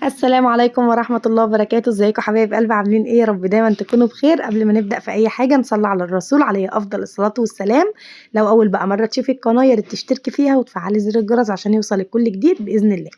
السلام عليكم ورحمة الله وبركاته، ازيكم حبايب قلبي عاملين ايه؟ يا رب دايما تكونوا بخير. قبل ما نبدأ في اي حاجة نصلي على الرسول عليه افضل الصلاة والسلام. لو اول بقى مرة تشوفي القناة يا ريت تشتركي فيها وتفعلي زر الجرس عشان يوصلك كل جديد بإذن الله.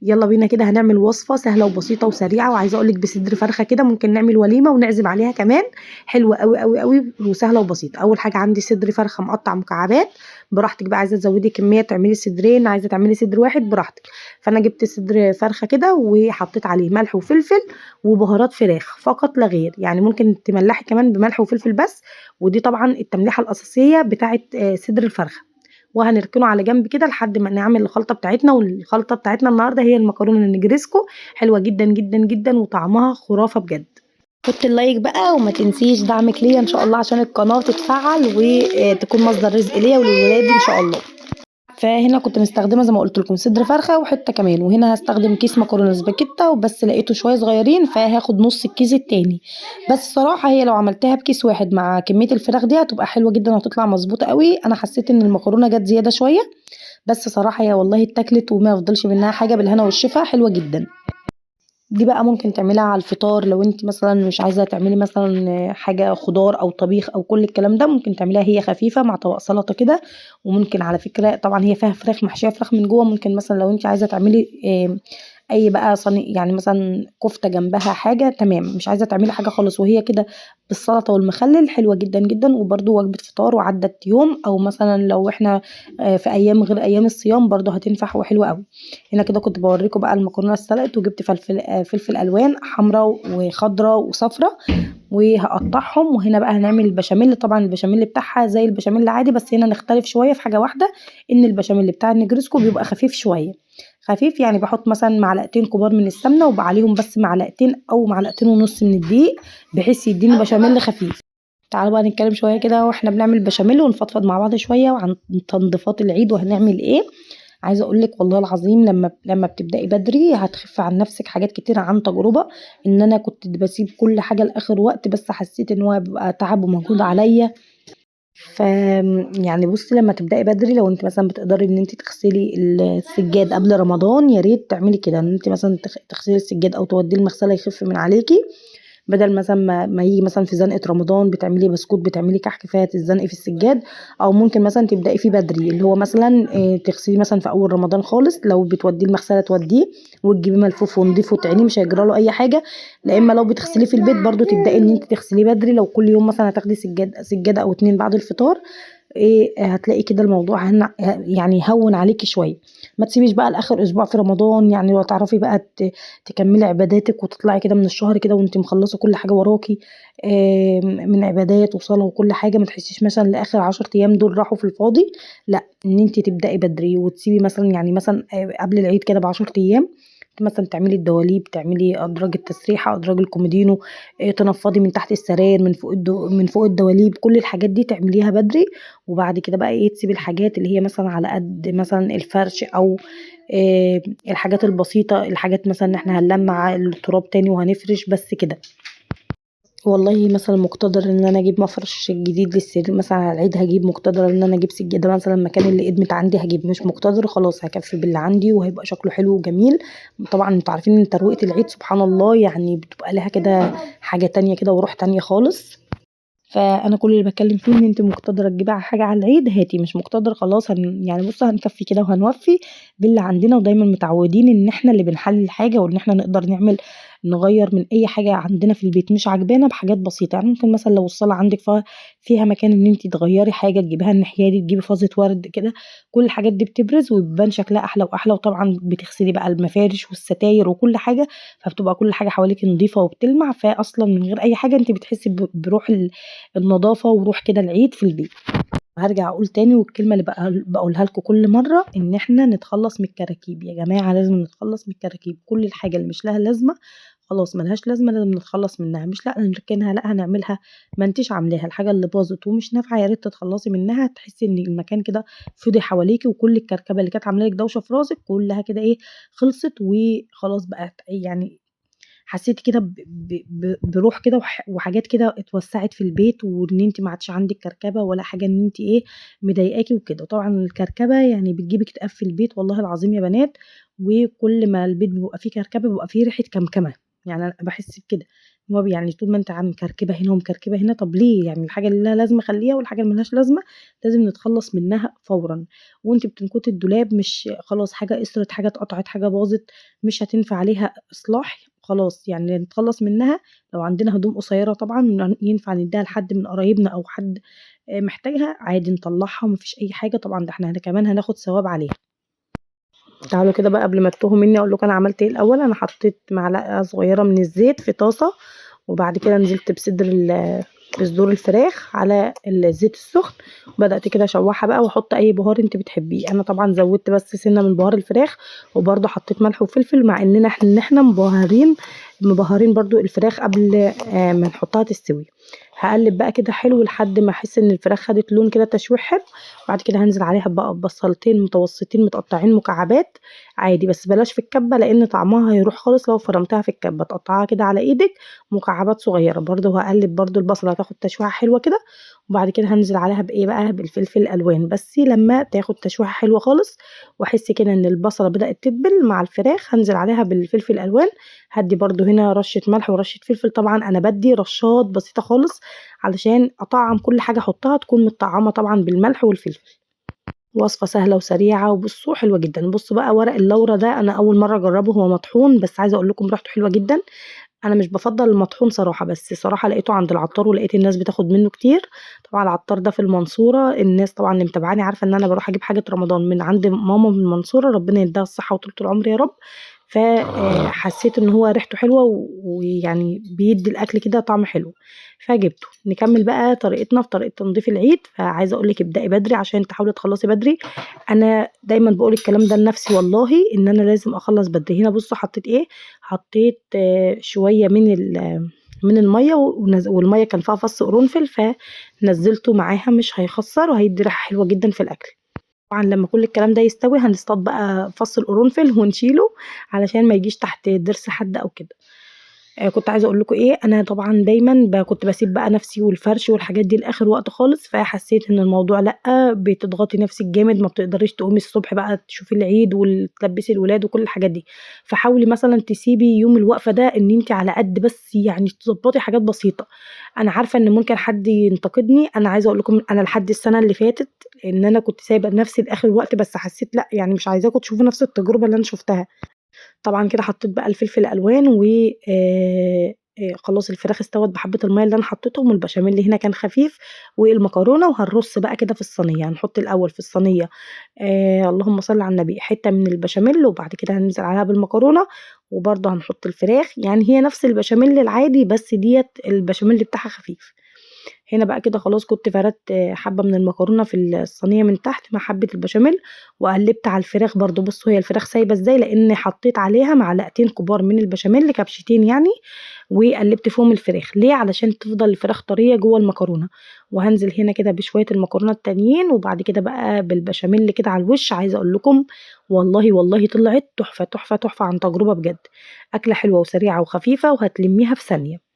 يلا بينا كده هنعمل وصفة سهلة وبسيطة وسريعة، وعايزة اقولك بصدر فرخة كده ممكن نعمل وليمة ونعزم عليها كمان. حلوة قوي قوي قوي وسهلة وبسيطة. اول حاجة عندي صدر فرخة مقطع مكعبات، براحتك بقى، عايزة تزودي كمية تعملي صدرين، عايزة تعملي صدر واحد براحتك. فانا جبت صدر فرخة كده وحطيت عليه ملح وفلفل وبهارات فراخ فقط لا غير، يعني ممكن تملحي كمان بملح وفلفل بس. ودي طبعا التمليحة الأساسية بتاعة صدر الفرخة. وهنركنه على جنب كده لحد ما نعمل الخلطة بتاعتنا. والخلطة بتاعتنا النهاردة هي المكرونة النجريسكو، حلوة جدا جدا جدا وطعمها خرافة بجد. حط اللايك بقى وما تنسيش دعمك ليا ان شاء الله عشان القناة تتفعل وتكون مصدر رزق ليا وللولاد ان شاء الله. فهنا كنت مستخدمة زي ما قلت لكم صدر فرخة وحتة كمان، وهنا هستخدم كيس مكرونة سباكيتا وبس، لقيته شوية صغيرين فهاخد نص الكيس التاني. بس صراحة هي لو عملتها بكيس واحد مع كمية الفراخ دي هتبقى حلوة جدا وهتطلع مظبوطة قوي. انا حسيت ان المكرونة جت زيادة شوية، بس صراحة هي والله اتاكلت وما يفضلش منها حاجة، بالهنا والشفا، حلوة جدا. دي بقى ممكن تعمليها على الفطار لو انت مثلا مش عايزه تعملي مثلا حاجه خضار او طبيخ او كل الكلام ده، ممكن تعمليها هي خفيفه مع طبق سلطه كده. وممكن على فكره طبعا هي فيها فراخ، محشيه فراخ من جوه، ممكن مثلا لو انت عايزه تعملي اي بقى صيني، يعني مثلا كفته جنبها حاجه، تمام. مش عايزه تعملي حاجه خالص وهي كده بالسلطه والمخلل، حلوه جدا جدا. وبرده وجبه فطار وعدت يوم، او مثلا لو احنا في ايام غير ايام الصيام برده هتنفع وحلوه قوي. هنا كده كنت بوريكم بقى المكرونه اتسلقت، وجبت فلفل الوان حمراء وخضراء وصفراء وهقطعهم. وهنا بقى هنعمل البشاميل. طبعا البشاميل بتاعها زي البشاميل العادي، بس هنا نختلف شويه في حاجه واحده، ان البشاميل بتاع النجرسكو بيبقى خفيف شويه. خفيف يعني بحط مثلا معلقتين كبار من السمنه وبعليهم بس معلقتين او معلقتين ونص من الدقيق، بحيث يديني بشاميل خفيف. تعالوا بقى نتكلم شويه كده واحنا بنعمل بشاميل ونفضفض مع بعض شويه وعن تنظيفات العيد وهنعمل ايه. عايزه اقول لك والله العظيم لما بتبداي بدري هتخفي عن نفسك حاجات كتير عن تجربه. ان انا كنت بسيب كل حاجه لاخر وقت، بس حسيت ان هو بيبقى تعب ومجهود عليا. ف يعني بصي لما تبداي بدري، لو انت مثلا بتقدري ان انت تغسلي السجاد قبل رمضان يا ريت تعملي كده، ان انت مثلا تغسلي السجاد او توديه المغسله يخف من عليكي، بدل مثلا ما يجي مثلا في زنقة رمضان بتعملي بسكوت، بتعملي كحك، فيها تتزنقي في السجاد. او ممكن مثلا تبدأي فيه بدري، اللي هو مثلا تغسليه مثلا في اول رمضان خالص، لو بتوديه المغسلة توديه وتجيبيه ملفوف ونضيف وتعينيه مش هيجرى له اي حاجة. لا اما لو بتغسليه في البيت برضو تبدأي ان انت تغسليه بدري، لو كل يوم مثلا هتاخدي سجادة او اتنين بعد الفطار، هتلاقي كده الموضوع يعني هون عليكي شويه. ما تسيبيش بقى لاخر اسبوع في رمضان، يعني لو تعرفي بقى تكملي عباداتك وتطلعي كده من الشهر كده وانت مخلصه كل حاجه وراكي، من عبادات وصلاه وكل حاجه، ما تحسيش مثلا لاخر 10 ايام دول راحوا في الفاضي. لا، ان انت تبداي بدري وتسيبي مثلا، يعني مثلا قبل العيد كده ب10 ايام مثلا تعملي الدواليب، تعملي ادراج التسريحه، ادراج الكومودينو، تنفضي من تحت السراير، من فوق الدواليب، كل الحاجات دي تعمليها بدري. وبعد كده بقى تسيبي الحاجات اللي هي مثلا على قد مثلا الفرش، او الحاجات البسيطة، الحاجات مثلا ان احنا هنلمع التراب تاني وهنفرش بس كده. والله مثلا مقتدر ان انا اجيب مفرش جديد للسرير مثلا على العيد هجيب، مقتدر ان انا اجيب سجاده مثلا المكان اللي ادمت عندي هجيب، مش مقتدر خلاص هكفي باللي عندي وهيبقى شكله حلو وجميل. طبعا انتوا عارفين ان ترويقه العيد سبحان الله يعني بتبقى لها كده حاجه تانية كده وروح تانية خالص. فانا كل اللي بتكلم فيه ان انت مقتدره تجيبي حاجه على العيد هاتي، مش مقتدر خلاص يعني بص هنكفي كده وهنوفي باللي عندنا. ودايما متعودين ان احنا اللي بنحل الحاجه، وان احنا نقدر نغير من اي حاجه عندنا في البيت مش عاجبانا بحاجات بسيطه. يعني ممكن مثلا لو الصاله عندك فيها مكان ان انت تغيري حاجه، تجيبيها الناحيه دي، تجيبي فازه ورد كده، كل الحاجات دي بتبرز وبيبان شكلها احلى واحلى. وطبعا بتغسلي بقى المفارش والستاير وكل حاجه، فبتبقى كل حاجه حواليك نظيفه وبتلمع، فاصلا من غير اي حاجه انت بتحسي بروح النظافة وروح كده العيد في البيت. هرجع اقول تاني، والكلمة اللي بقولها لكم كل مرة، ان احنا نتخلص من الكراكيب يا جماعة، لازم نتخلص من الكراكيب. كل الحاجة اللي مش لها لازمة خلاص ملهاش لازمة، لازم نتخلص منها. مش لا نركنها، لا هنعملها. ما انتش عاملاها الحاجة اللي باظت ومش نافعة يا ريت تتخلصي منها، تحسي ان المكان كده فضي حواليكي، وكل الكركبة اللي كانت عاملة لك دوشة في راسك كلها كده خلصت وخلاص بقت يعني حسيتِ كده بروح كده وحاجات كده اتوسّعت في البيت، وإن أنتِ ما عادش عندِك كركبة ولا حاجة إن أنتِ مضايقاكِ وكده. طبعًا الكركبة يعني بتجيب اكتئاب في البيت والله العظيم يا بنات، وكل ما البيت بيبقى فيه كركبة بيبقى فيه ريحة كمكمة، يعني أنا باحس بكده، إن هو يعني طول ما أنتِ مكركبة هنا ومكركبة هنا، طب ليه؟ يعني الحاجة اللي لها لازمة خلّيها والحاجة اللي ما لهاش لازمة لازم نتخلّص منها فورًا. وأنتِ بتنكُتي الدولاب مش خلاص حاجة قصرت، حاجة اتقطعت، حاجة باظت، مش هتنفع عليها إصلاح، خلاص يعني نتخلّص منها. لو عندنا هدوم قصيّرة طبعًا ينفع ندّيها لحد من قرايبنا أو حد محتاجها عادي نطلّعها وما فيش أي حاجة، طبعًا ده إحنا كمان هناخد ثواب عليها. تعالوا كده بقى قبل ما تتوهوا منّي أقول لكم أنا عملت إيه الأول. أنا حطيت معلقة صغيّرة من الزيت في طاسة، وبعد كده نزلت بصدور الفراخ على الزيت السخن، وبدأت كده أشوّحها بقى وأحط أي بهار أنتِ بتحبيه. أنا طبعًا زوّدت بس سِنّة من بهار الفراخ، وبرضه حطيت ملح وفلفل، مع إن إحنا مبهّرين برضه الفراخ قبل ما نحطها تستوي. هاقلّب بقى كده حلو لحد ما أحس إن الفراخ خدت لون كده تشويح حلو، وبعد كده هانزل عليها بقى ببصلتين متوسطين متقطعين مكعبات عادي، بس بلاش في الكبة لإن طعمها هيروح خالص لو فرمتيها في الكبة، تقطعيها كده على إيدِك مكعبات صغيرة. برضه وهاقلّب برضه البصلة هتاخد تشويحة حلوة كده، وبعد كده هانزل عليها بإيه بقى، بالفلفل الألوان، بس لمّا تاخد تشويحة حلوة خالص وأحس كده إن البصلة بدأت تدبل مع الفراخ، هانزل عليها بالفلفل الألوان. هادّي برضه هنا رشة ملح ورشة فلفل، طبعًا أنا بادّي رشّات بسيطة خالص علشان أطعّم كل حاجة أحطها تكون متطعّمة طبعًا بالملح والفلفل. وصفة سهلة وسريعة وبُصّوا حلوة جدًا. بُصّوا بقى ورق اللورا ده أنا أول مرّة أجرّبه، هو مطحون بس عايزة أقول لكم ريحته حلوة جدًا. أنا مش بافضّل المطحون صراحة، بس صراحة لقيته عند العطّار ولقيت الناس بتاخد منّه كتير. طبعًا العطّار ده في المنصورة، الناس طبعًا اللي متابعاني عارفة إن أنا باروح أجيب حاجة رمضان من عند ماما من المنصورة، ربنا يدّيها الصحة وطولة العمر يا رب. حسّيت إن هو ريحته حلوة ويعني بيدّي الأكل كده طعم حلو، فجِبته. نكمّل بقى طريقتنا في طريقة تنضيف العيد، فعايزة أقول لِك ابدئي بدري عشان تحاولي تخلّصي بدري. أنا دايمًا باقول الكلام ده لنفسي والله إن أنا لازم أخلّص بدري. هنا بُصّوا حطّيت إيه، حطّيت شوية من المَيّة والمَيّة كان فيها فص قرنفل، فنزّلته معاها مش هيخسّر وهيدّي ريحة حلوة جدًا في الأكل. طبعًا لمّا كل الكلام ده يستوي هنصطاد بقى فص القرنفل ونشيله علشان ما ييجيش تحت ضرس حد أو كده. كنت عايزة أقول لكم إيه، أنا طبعًا دايمًا كنت باسيب بقى نَفْسي والفرش والحاجات دي لآخر وقت خالص، فحسيت إن الموضوع لأ، بتضغطي نَفْسِك جامد، ما بتقدريش تقومي الصبح بقى تشوفي العيد تلبّسي الولاد وكل الحاجات دي. فحاولي مثلًا تسيبي يوم الوقفة ده إن أنتِ على قد بس يعني تضبّطي حاجات بسيطة. أنا عارفة إن ممكن حد ينتقدني، أنا عايزة أقول لكم أنا لحد السنة اللي فاتت إن أنا كنت سايبة لنَفْسي لآخر وقت، بس حسيت لأ، يعني مش عايزاكم تشوفوا نَفْس التجربة اللي أنا شُفتها. طبعًا كده حطيت بقى الفلفل الألوان و خلاص الفراخ استوت بحبّة المَيّة اللي أنا حطيتهم والبشاميل هنا كان خفيف والمكرونة، وهنرُص بقى كده في الصينية. هنحط الأول في الصينية اللهم صل على النبي، حتّة من البشاميل وبعد كده هننزل عليها بالمكرونة، وبرضه هنحط الفراخ، يعني هي نفس البشاميل العادي بس ديّة البشاميل بتاعها خفيف. هنا بقى كده خلاص كنت فردت حبّة من المكرونة في الصينية من تحت مع حبّة البشاميل، وقلّبت على الفراخ برضه. بُصّوا هي الفراخ سايبة إزاي، لإن حطيت عليها معلقتين كبار من البشاميل، كبشتين يعني، وقلّبت فيهم الفراخ. ليه؟ علشان تفضل الفراخ طرية جوّه المكرونة. وهانزل هنا كده بشوية المكرونة التانيين، وبعد كده بقى بالبشاميل كده على الوش. عايزة أقول لكم والله، والله طلعت تحفة، تحفة، تحفة عن تجربة بجد. أكلة حلوة وسريعة وخفيفة وهتلمّيها في ثانية.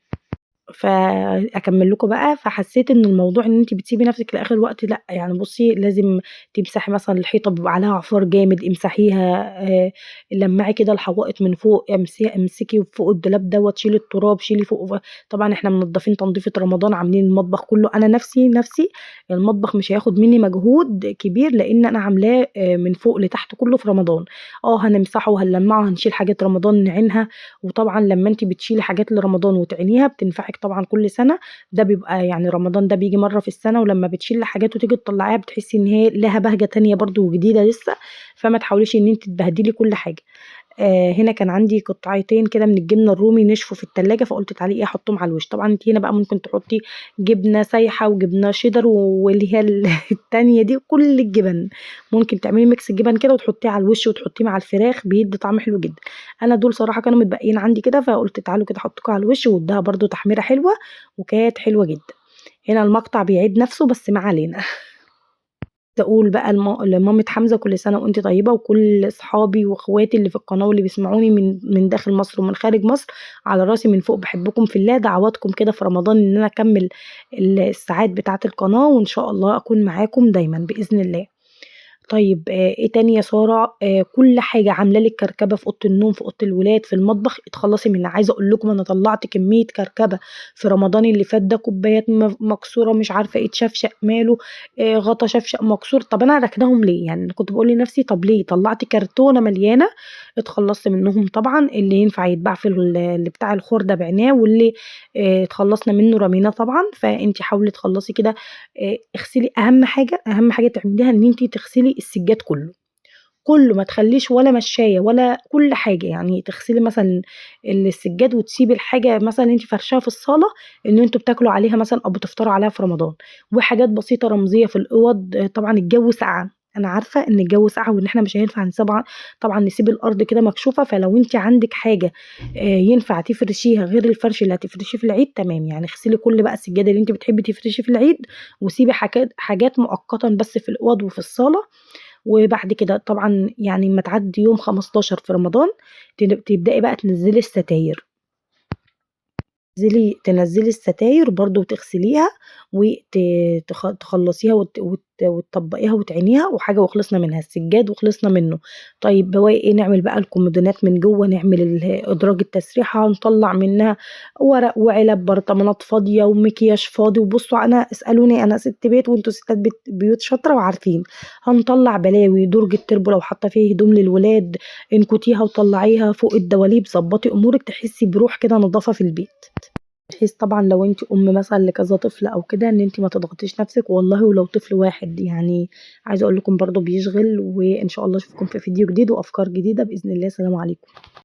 فأكمّل لكم بقى، فحسّيت إن الموضوع إن أنتِ بتسيبي نَفْسِك لآخر وقت لأ، يعني بُصّي لازم تمسحي مثلًا الحيطة بيبقى عليها عفار جامد امسحيها، لمّعي كده الحوائط من فوق، امسكي فوق الدولاب دوّة شيلي التراب، شيلي فوق طبعًا إحنا منضّفين تنضيفة رمضان عاملين المطبخ كُلّه. أنا نَفْسي المطبخ مش هياخد منّي مجهود كبير لإن أنا عاملاه من فوق لتحت كُلّه في رمضان. هنمسحه وهنلمّعه وهنشيل حاجات رمضان نعينها، وطبعًا لمّا أنتِ بتشيلي حاجات لرمضان وتعينيها بتنفعِك طبعًا كل سنة. ده بيبقى يعني رمضان ده بييجي مرّة في السنة، ولمّا بتشيلي حاجات وتيجي تطلّعيها بتحسّي إن هي لها بهجة تانية برضه وجديدة لسه، فما تحاوليش إن أنتِ تبهدلي كل حاجة. هنا كان عندي قطعتين كده من الجبنة الرومي نشفوا في التلاجة، فقُلت تعالي أحطّهم على الوش. طبعًا أنتِ هنا بقى ممكن تحطّي جبنة سايحة وجبنة شيدر واللي هي التانية دي، كل الجبن. ممكن تعملي ميكس جبن كده وتحطّيه على الوش وتحطّيه مع الفراخ بيدّي طعم حلو جدًا. أنا دول صراحة كانوا متبقيين عندي كده، فقُلت تعالوا كده أحطّكم على الوش وادّاها برضه تحميرة حلوة وكانت حلوة جدًا. هنا المقطع بيعيد نَفْسه بس ما علينا. أقول بقى لمامة حمزة كل سنة وأنتِ طيبة، وكل أصحابي وأخواتي اللي في القناة واللي بيسمعوني من داخل مصر ومن خارج مصر، على راسي من فوق باحبكم في الله، دعواتكم كده في رمضان إن أنا أكمّل الساعات بتاعة القناة، وإن شاء الله أكون معاكم دايمًا بإذن الله. طيب إيه تاني يا سارة، كل حاجة عاملة لِك كركبة في أوضة النوم، في أوضة الولاد، في المطبخ، اتخلّصي منها. عايزة أقول لكم أنا طلّعت كمية كركبة في رمضان اللي فات ده، كوبايات مكسورة مش عارفة إيه، اتشفشق ماله، غطا شفشق مكسور. طَب أنا راكناهم ليه؟ يعني أنا كنت باقول لنفسي طَب ليه؟ طلّعت كرتونة مليانة، اتخلّصت منهم طبعًا. اللي ينفع يتباع في اللي بتاع الخردة بعناه، واللي اتخلّصنا منه رميناه طبعًا. فأنتِ حاولي تخلّصي كده، اغسلي. أهم حاجة تعمليها إن أنتِ تغسلي السجاد كلّه، كلّه ما تخلّيش ولا مشّاية ولا كل حاجة. يعني تغسلي مثلًا السجاد وتسيبي الحاجة مثلًا أنتِ فارشاها في الصالة إن أنتم بتاكلوا عليها مثلًا أو بتفطروا عليها في رمضان. وحاجات بسيطة رمزية في الأوض. طبعًا الجو ساقعة، أنا عارفة إن الجو ساقعة وإن إحنا مش هينفع طبعًا نسيب الأرض كده مكشوفة. فلو أنتِ عندِك حاجة ينفع تفرشيها غير الفرش اللي هتفرشيه في العيد تمام. يعني اغسلي كل بقى السجاد اللي أنتِ بتحبي تفرشيه في العيد، وسيبي حاجات مؤقتًا بس في الأوض وفي الصالة. وبعد كده طبعًا يعني أمّا تعدّي يوم 15 في رمضان تبدئي بقى تنزّلي الستاير. تنزّلي الستاير برضه وتغسليها وت تخ تخلّصيها وتطبّقيها وتعينيها وحاجة وخلصنا منها. السجاد وخلصنا منه. طيب بواقي إيه؟ نعمل بقى الكومودينات من جوّه، نعمل إدراج التسريحة، نطلّع منها ورق وعلب، برطمانات فاضية ومكياج فاضي. وبُصّوا أنا اسألوني، أنا سِت بيت وأنتم ستات بيوت شاطرة وعارفين. هنطلّع بلاوي، درج التربو لو حاطة فيه هدوم للولاد انكتيها وطلّعيها فوق الدواليب، ضبّطي أمورِك تحسّي بروح كده نضافة في البيت. بحيث طبعًا لو أنتِ مثلًا لكذا طفل أو كده إن أنتِ ما تضغطيش نفسِك، والله ولو طفل واحد يعني عايزة أقول لكم برضه بيشغل. وإن شاء الله أشوفكم في فيديو جديد وأفكار جديدة بإذن الله. سلام عليكم.